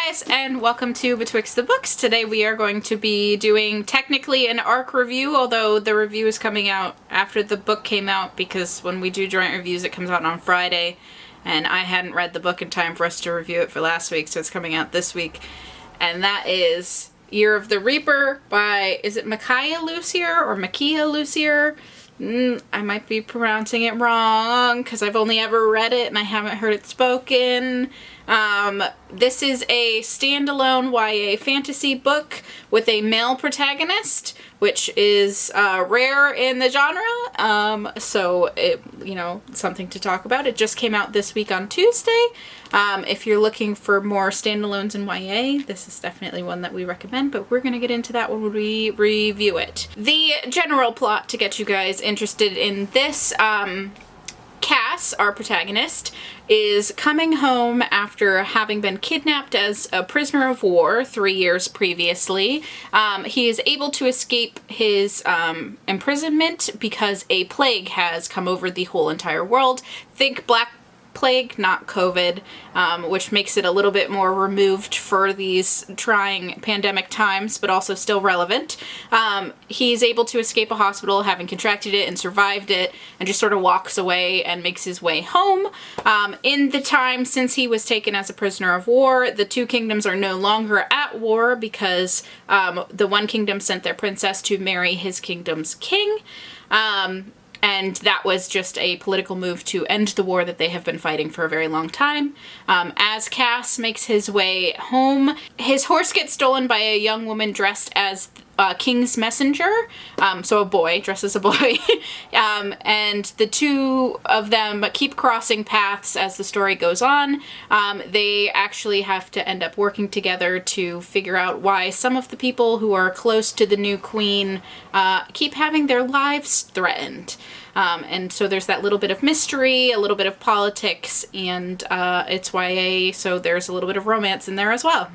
guys, and welcome to Betwixt the Books. Today we are going to be doing technically an arc review, although the review is coming out after the book came out because when we do joint reviews it comes out on Friday, and I hadn't read the book in time for us to review it for last week, so it's coming out this week. And that is Year of the Reaper by, is it Makiia Lucier or Makiia Lucier? I might be pronouncing it wrong because I've only ever read it and I haven't heard it spoken. This is a standalone YA fantasy book with a male protagonist, which is rare in the genre, so something to talk about. It just came out this week on Tuesday. If you're looking for more standalones in YA, this is definitely one that we recommend, but we're going to get into that when we review it. The general plot to get you guys interested in this, Cass, our protagonist, is coming home after having been kidnapped as a prisoner of war 3 years previously. He is able to escape his imprisonment because a plague has come over the whole entire world. Think Black Plague, not COVID, which makes it a little bit more removed for these trying pandemic times, but also still relevant. He's able to escape a hospital, having contracted it and survived it, and just sort of walks away and makes his way home. In the time since he was taken as a prisoner of war, the two kingdoms are no longer at war because the one kingdom sent their princess to marry his kingdom's king. And that was just a political move to end the war that they have been fighting for a very long time. As Cass makes his way home, his horse gets stolen by a young woman dressed as King's messenger, so a boy, dressed as a boy, and the two of them keep crossing paths as the story goes on. They actually have to end up working together to figure out why some of the people who are close to the new queen keep having their lives threatened. And so there's that little bit of mystery, a little bit of politics, and it's YA, so there's a little bit of romance in there as well.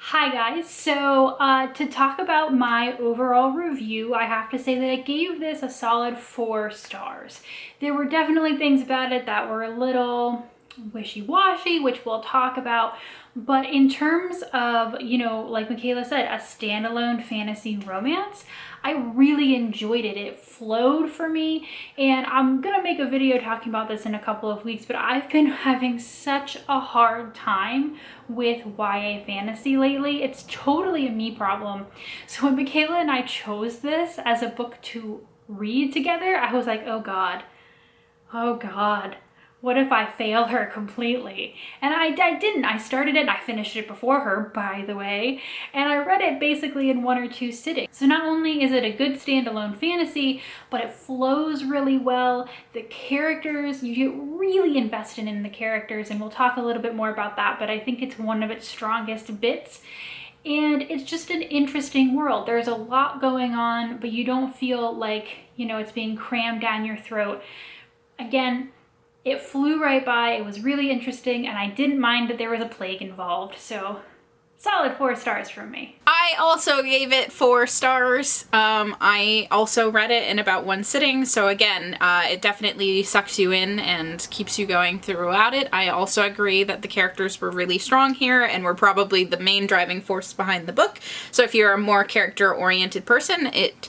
Hi guys, so to talk about my overall review, I have to say that I gave this a solid 4 stars. There were definitely things about it that were a little wishy-washy, which we'll talk about, but in terms of, like Michaela said, a standalone fantasy romance, I really enjoyed it. It flowed for me, and I'm gonna make a video talking about this in a couple of weeks, but I've been having such a hard time with YA fantasy lately. It's totally a me problem. So when Michaela and I chose this as a book to read together, I was like, oh God, what if I fail her completely? And I didn't. I started it and I finished it before her, by the way, and I read it basically in 1 or 2 sittings. So not only is it a good standalone fantasy, but it flows really well. The characters, you get really invested in the characters, and we'll talk a little bit more about that, but I think it's one of its strongest bits. And it's just an interesting world. There's a lot going on, but you don't feel like, it's being crammed down your throat. Again, it flew right by. It was really interesting, and I didn't mind that there was a plague involved, so solid 4 stars from me. I also gave it 4 stars. I also read it in about 1 sitting, so again, it definitely sucks you in and keeps you going throughout it. I also agree that the characters were really strong here and were probably the main driving force behind the book, so if you're a more character-oriented person, it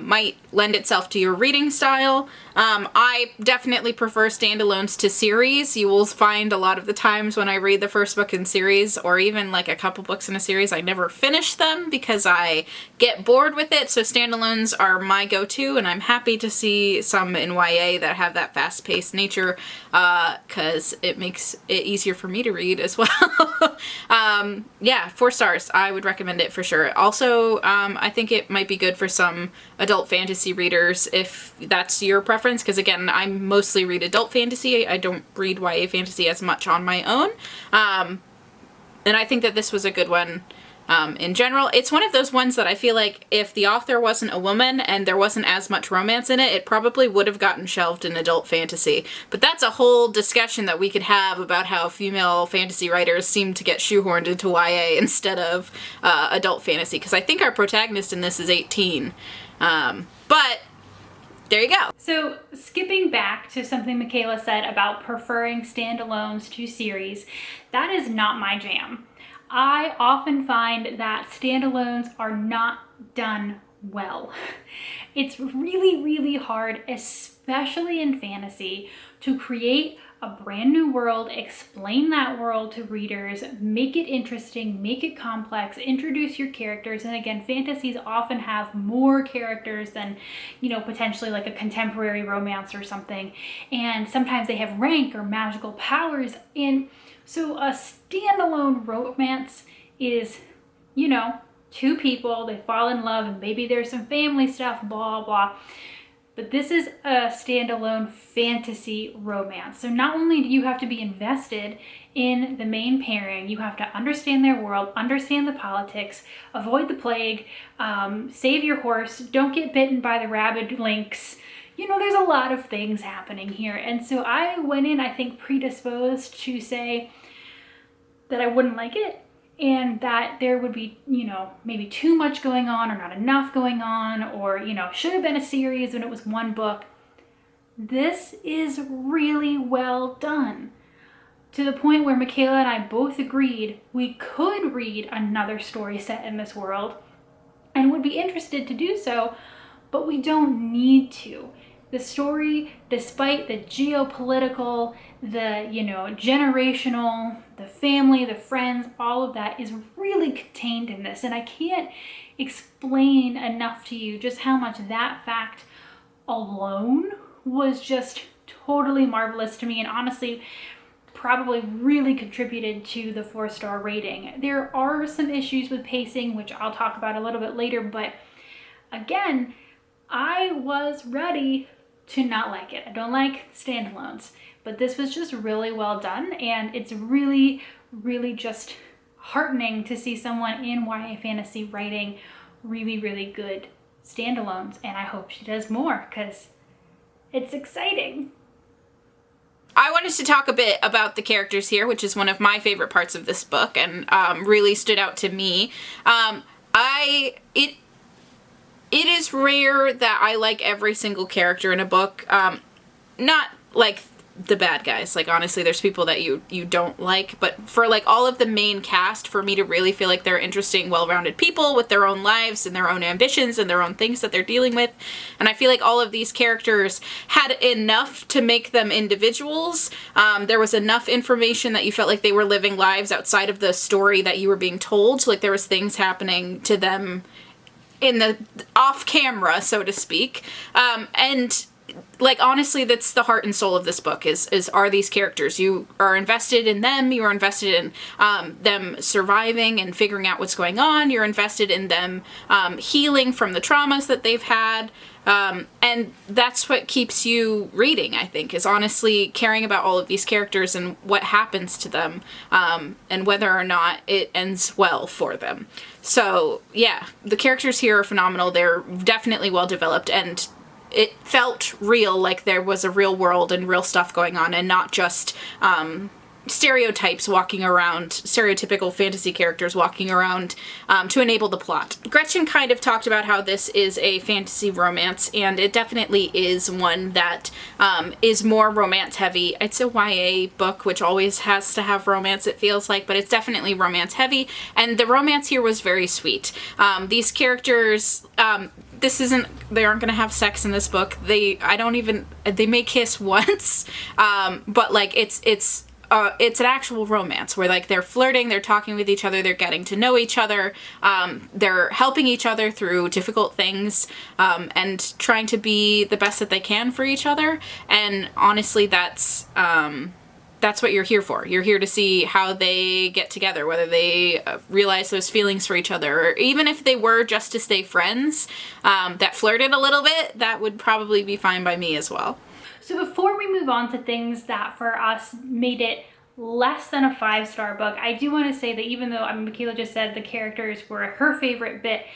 might lend itself to your reading style. I definitely prefer standalones to series. You will find a lot of the times when I read the first book in series, or even like a couple books in a series, I never finish them because I get bored with it, so standalones are my go-to, and I'm happy to see some in YA that have that fast-paced nature, because it makes it easier for me to read as well. Yeah, 4 stars. I would recommend it for sure. Also, I think it might be good for some adult fantasy readers if that's your preference, because again, I mostly read adult fantasy. I don't read YA fantasy as much on my own. And I think that this was a good one in general. It's one of those ones that I feel like if the author wasn't a woman and there wasn't as much romance in it, it probably would have gotten shelved in adult fantasy. But that's a whole discussion that we could have about how female fantasy writers seem to get shoehorned into YA instead of adult fantasy, because I think our protagonist in this is 18. But there you go. So skipping back to something Michaela said about preferring standalones to series, that is not my jam. I often find that standalones are not done well. It's really, really hard, especially in fantasy, to create a brand new world, explain that world to readers, make it interesting, make it complex, introduce your characters. And again, fantasies often have more characters than, potentially like a contemporary romance or something. And sometimes they have rank or magical powers. And so a standalone romance is, two people, they fall in love and maybe there's some family stuff, blah, blah. But this is a standalone fantasy romance. So not only do you have to be invested in the main pairing, you have to understand their world, understand the politics, avoid the plague, save your horse, don't get bitten by the rabid lynx. There's a lot of things happening here. And so I went in, I think, predisposed to say that I wouldn't like it, and that there would be, maybe too much going on or not enough going on, or, should have been a series when it was one book. This is really well done, to the point where Michaela and I both agreed we could read another story set in this world and would be interested to do so, but we don't need to. The story, despite the geopolitical, the, generational, the family, the friends, all of that is really contained in this. And I can't explain enough to you just how much that fact alone was just totally marvelous to me, and honestly probably really contributed to the 4-star rating. There are some issues with pacing, which I'll talk about a little bit later, but again, I was ready to not like it. I don't like standalones, but this was just really well done, and it's really, really just heartening to see someone in YA fantasy writing really, really good standalones, and I hope she does more because it's exciting. I wanted to talk a bit about the characters here, which is one of my favorite parts of this book, and really stood out to me. It is rare that I like every single character in a book. Not like the bad guys. Like, honestly, there's people that you don't like. But for, like, all of the main cast, for me to really feel like they're interesting, well-rounded people with their own lives and their own ambitions and their own things that they're dealing with. And I feel like all of these characters had enough to make them individuals. There was enough information that you felt like they were living lives outside of the story that you were being told. Like, there was things happening to them in the off camera, so to speak. And like, honestly, that's the heart and soul of this book is are these characters. You are invested in them. You are invested in them surviving and figuring out what's going on. You're invested in them healing from the traumas that they've had. And that's what keeps you reading, I think, is honestly caring about all of these characters and what happens to them, and whether or not it ends well for them. So, yeah, the characters here are phenomenal. They're definitely well developed, and it felt real, like there was a real world and real stuff going on, and not just stereotypes walking around, stereotypical fantasy characters walking around to enable the plot. Gretchen kind of talked about how this is a fantasy romance, and it definitely is one that is more romance heavy. It's a YA book, which always has to have romance, it feels like, but it's definitely romance heavy, and the romance here was very sweet. These characters, they aren't gonna have sex in this book. They may kiss once, but like it's an actual romance where, like, they're flirting, they're talking with each other, they're getting to know each other, they're helping each other through difficult things, and trying to be the best that they can for each other. And honestly, that's what you're here for. You're here to see how they get together, whether they realize those feelings for each other, or even if they were just to stay friends, that flirted a little bit, that would probably be fine by me as well. So before we move on to things that for us made it less than a 5-star book, I do want to say that even though Makiia just said the characters were her favorite bit,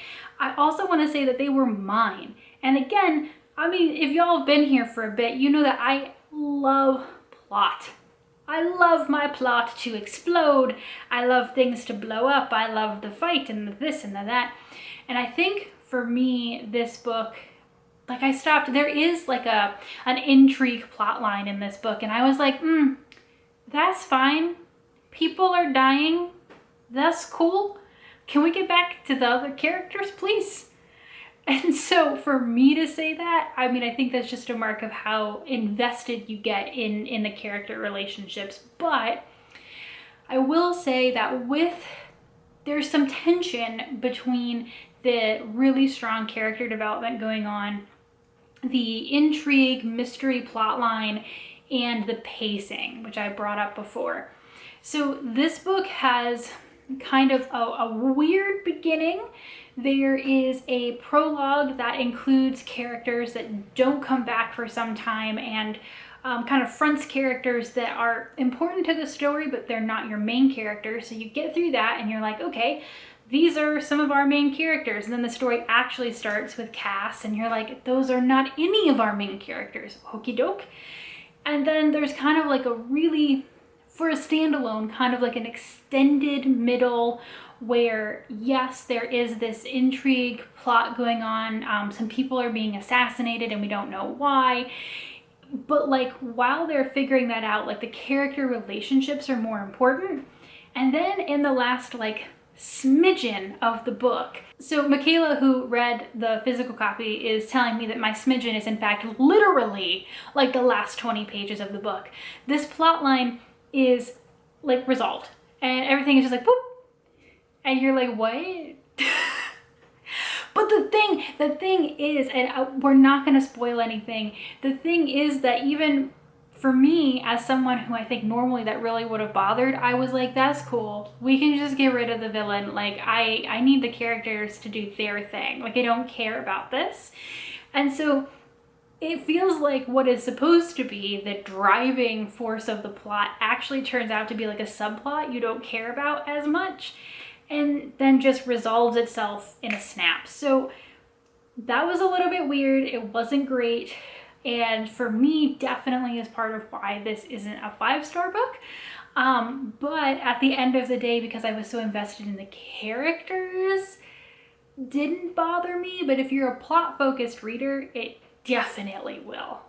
I also want to say that they were mine. And again, if y'all have been here for a bit, you know that I love plot. I love my plot to explode. I love things to blow up. I love the fight and the this and the that. And I think for me, this book, like, I stopped. There is like an intrigue plot line in this book, and I was like, that's fine. People are dying. That's cool. Can we get back to the other characters, please? And so for me to say that, I mean, I think that's just a mark of how invested you get in the character relationships. But I will say that there's some tension between the really strong character development going on, the intrigue, mystery plotline, and the pacing, which I brought up before. So this book has kind of a weird beginning. There is a prologue that includes characters that don't come back for some time and kind of fronts characters that are important to the story, but they're not your main characters. So you get through that and you're like, okay, these are some of our main characters. And then the story actually starts with Cass and you're like, those are not any of our main characters. Okie doke. And then there's kind of like a really, for a standalone, kind of like an extended middle where, yes, there is this intrigue plot going on. Some people are being assassinated and we don't know why. But like, while they're figuring that out, like the character relationships are more important. And then in the last like smidgen of the book, so Michaela, who read the physical copy, is telling me that my smidgen is in fact literally like the last 20 pages of the book. This plot line is like resolved and everything is just like boop, and you're like, what? But the thing is, and we're not going to spoil anything, the thing is that even for me, as someone who I think normally that really would have bothered, I was like, that's cool. We can just get rid of the villain. Like, I need the characters to do their thing. Like, I don't care about this. And so it feels like what is supposed to be the driving force of the plot actually turns out to be like a subplot you don't care about as much, and then just resolves itself in a snap. So that was a little bit weird. It wasn't great. And for me, definitely is part of why this isn't a 5-star book. But at the end of the day, because I was so invested in the characters, didn't bother me. But if you're a plot-focused reader, it definitely will.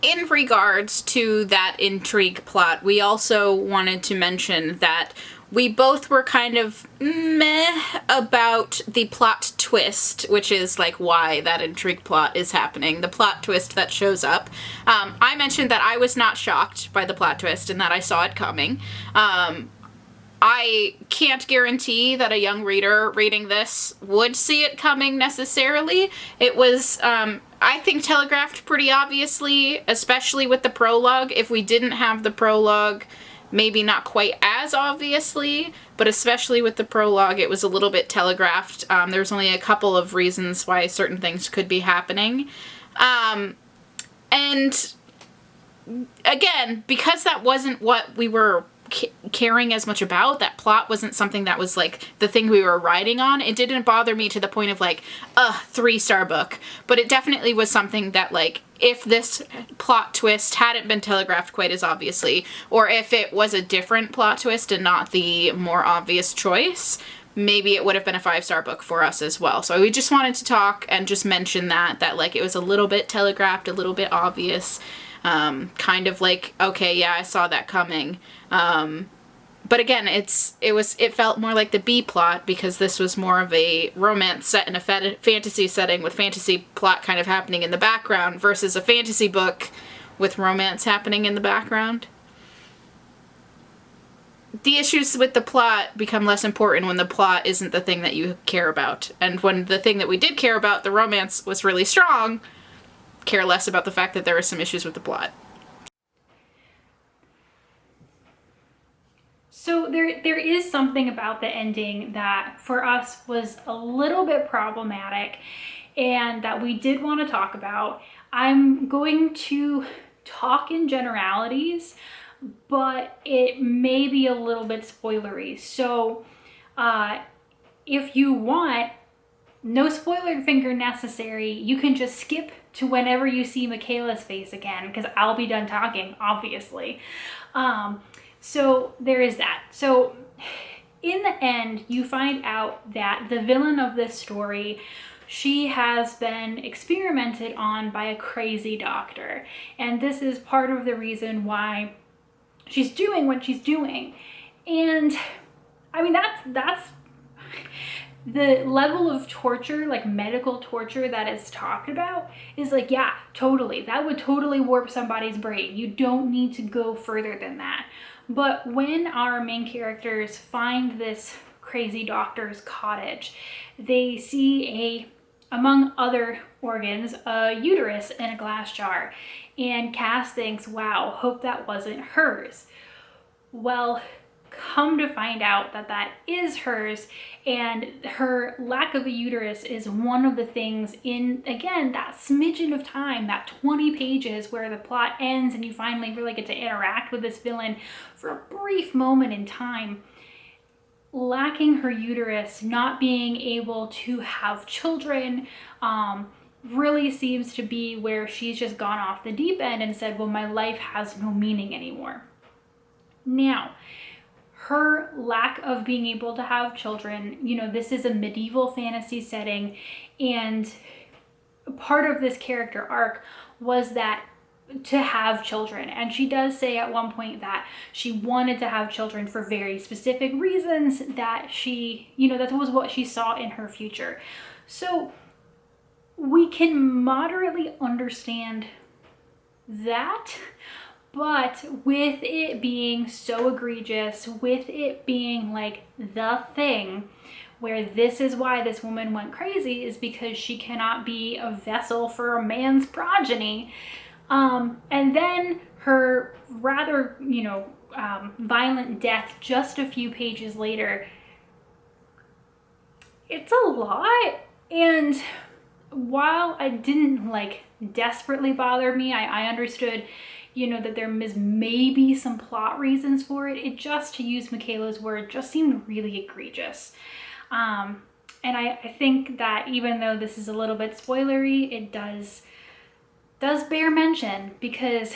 In regards to that intrigue plot, we also wanted to mention that we both were kind of meh about the plot twist, which is like why that intrigue plot is happening, the plot twist that shows up. I mentioned that I was not shocked by the plot twist and that I saw it coming. I can't guarantee that a young reader reading this would see it coming necessarily. It was, I think, telegraphed pretty obviously, especially with the prologue. If we didn't have the prologue, maybe not quite as obviously, but especially with the prologue, it was a little bit telegraphed. There's only a couple of reasons why certain things could be happening. And again, because that wasn't what we were caring as much about, that plot wasn't something that was like the thing we were riding on, it didn't bother me to the point of like, 3-star book. But it definitely was something that, like, if this plot twist hadn't been telegraphed quite as obviously, or if it was a different plot twist and not the more obvious choice, maybe it would have been a 5-star book for us as well. So we just wanted to talk and just mention that like it was a little bit telegraphed, a little bit obvious, kind of like, okay, yeah, I saw that coming. But again, it felt more like the B plot because this was more of a romance set in a fantasy setting with fantasy plot kind of happening in the background versus a fantasy book with romance happening in the background. The issues with the plot become less important when the plot isn't the thing that you care about. And when the thing that we did care about, the romance, was really strong, care less about the fact that there were some issues with the plot. So there is something about the ending that for us was a little bit problematic and that we did want to talk about. I'm going to talk in generalities, but it may be a little bit spoilery. So if you want, no spoiler finger necessary. You can just skip to whenever you see Michaela's face again, because I'll be done talking, obviously. So there is that. So in the end, you find out that the villain of this story, she has been experimented on by a crazy doctor. And this is part of the reason why she's doing what she's doing. And I mean, that's the level of torture, like medical torture that is talked about is like, yeah, totally. That would totally warp somebody's brain. You don't need to go further than that. But when our main characters find this crazy doctor's cottage, they see among other organs, a uterus in a glass jar. And Cass thinks, wow, hope that wasn't hers. Well, come to find out that that is hers, and her lack of a uterus is one of the things in, again, that smidgen of time, that 20 pages where the plot ends and you finally really get to interact with this villain for a brief moment in time. Lacking her uterus, not being able to have children, really seems to be where she's just gone off the deep end and said, well, my life has no meaning anymore. Now, her lack of being able to have children, you know, this is a medieval fantasy setting, and part of this character arc was that to have children. And she does say at one point that she wanted to have children for very specific reasons, that she, you know, that was what she saw in her future. So we can moderately understand that. But with it being so egregious, with it being like the thing where this is why this woman went crazy, is because she cannot be a vessel for a man's progeny. And then her rather, you know, violent death just a few pages later. It's a lot. And while it didn't like desperately bother me, I understood, you know, that there is maybe some plot reasons for it. It just, to use Michaela's word, just seemed really egregious. And I think that even though this is a little bit spoilery, it does bear mention, because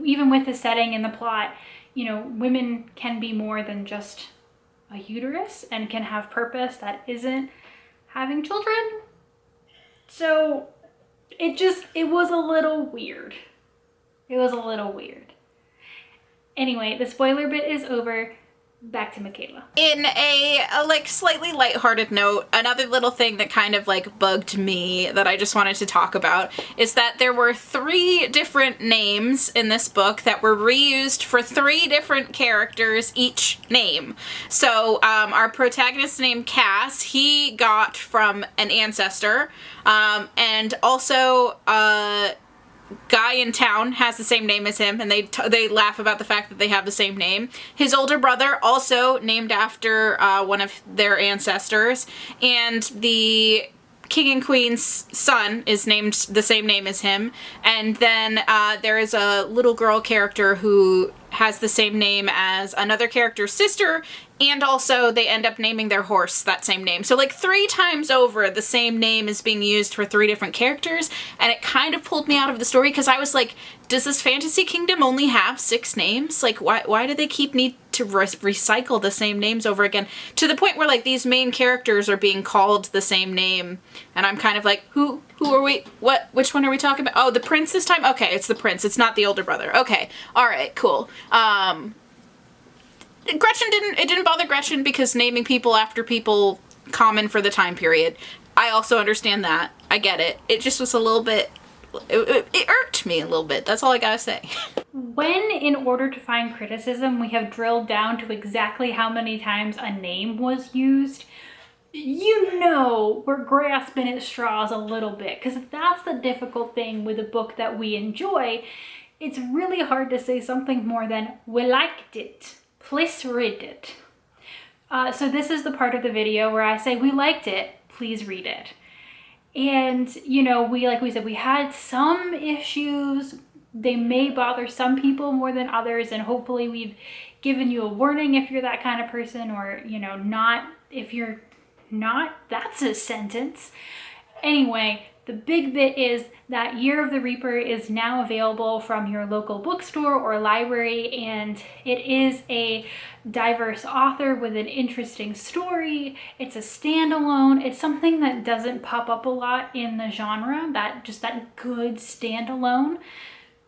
even with the setting and the plot, you know, women can be more than just a uterus and can have purpose that isn't having children. So it was a little weird. It was a little weird. Anyway, the spoiler bit is over. Back to Michaela. In a like slightly lighthearted note, another little thing that kind of like bugged me that I just wanted to talk about is that there were 3 different names in this book that were reused for 3 different characters, each name. So our protagonist's name, Cass, he got from an ancestor, and also guy in town has the same name as him, and they laugh about the fact that they have the same name. His older brother, also named after one of their ancestors, and the king and queen's son is named the same name as him. And then there is a little girl character who has the same name as another character's sister, and also they end up naming their horse that same name. So like 3 times over, the same name is being used for 3 different characters, and it kind of pulled me out of the story, because I was like, does this fantasy kingdom only have 6 names? Like, why do they need to recycle the same names over again, to the point where like these main characters are being called the same name, and I'm kind of like, who are we, which one are we talking about? Oh, the prince this time? Okay, it's the prince, it's not the older brother. Okay, alright, cool. Gretchen it didn't bother Gretchen, because naming people after people common for the time period. I also understand that. I get it. It just was a little bit, it irked me a little bit. That's all I gotta say. When, in order to find criticism, we have drilled down to exactly how many times a name was used, you know we're grasping at straws a little bit, because that's the difficult thing with a book that we enjoy. It's really hard to say something more than, we liked it. Please read it. So this is the part of the video where I say, we liked it, please read it. And, you know, like we said, we had some issues. They may bother some people more than others, and hopefully we've given you a warning if you're that kind of person, or, you know, not if you're not. That's a sentence. Anyway, the big bit is that Year of the Reaper is now available from your local bookstore or library, and it is a diverse author with an interesting story. It's a standalone. It's something that doesn't pop up a lot in the genre, that good standalone.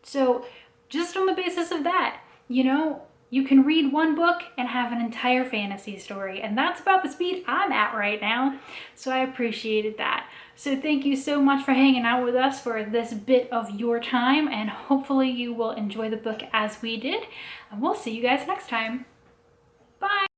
So just on the basis of that, you know, you can read one book and have an entire fantasy story. And that's about the speed I'm at right now. So I appreciated that. So thank you so much for hanging out with us for this bit of your time. And hopefully you will enjoy the book as we did. And we'll see you guys next time. Bye.